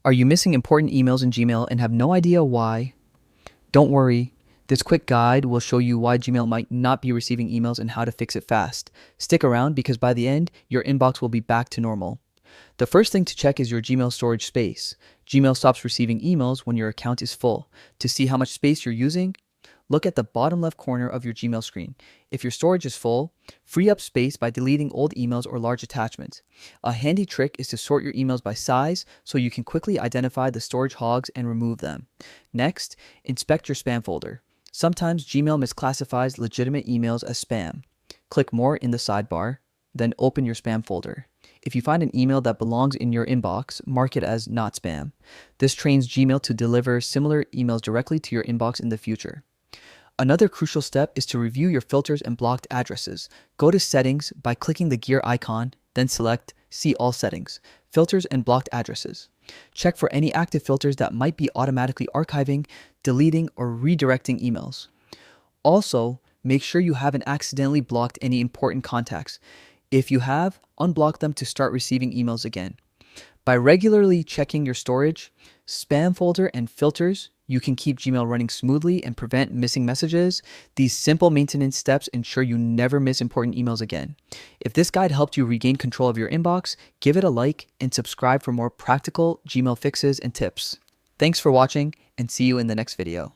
Are you missing important emails in Gmail and have no idea why? Don't worry. This quick guide will show you why Gmail might not be receiving emails and how to fix it fast. Stick around because by the end, your inbox will be back to normal. The first thing to check is your Gmail storage space. Gmail stops receiving emails when your account is full. To see how much space you're using, look at the bottom left corner of your Gmail screen. If your storage is full, free up space by deleting old emails or large attachments. A handy trick is to sort your emails by size so you can quickly identify the storage hogs and remove them. Next, inspect your spam folder. Sometimes Gmail misclassifies legitimate emails as spam. Click More in the sidebar, then open your spam folder. If you find an email that belongs in your inbox, mark it as not spam. This trains Gmail to deliver similar emails directly to your inbox in the future. Another crucial step is to review your filters and blocked addresses. Go to Settings by clicking the gear icon, then select See All Settings, Filters and Blocked Addresses. Check for any active filters that might be automatically archiving, deleting, or redirecting emails. Also, make sure you haven't accidentally blocked any important contacts. If you have, unblock them to start receiving emails again. By regularly checking your storage, spam folder, and filters, you can keep Gmail running smoothly and prevent missing messages. These simple maintenance steps ensure you never miss important emails again. If this guide helped you regain control of your inbox, give it a like and subscribe for more practical Gmail fixes and tips. Thanks for watching and see you in the next video.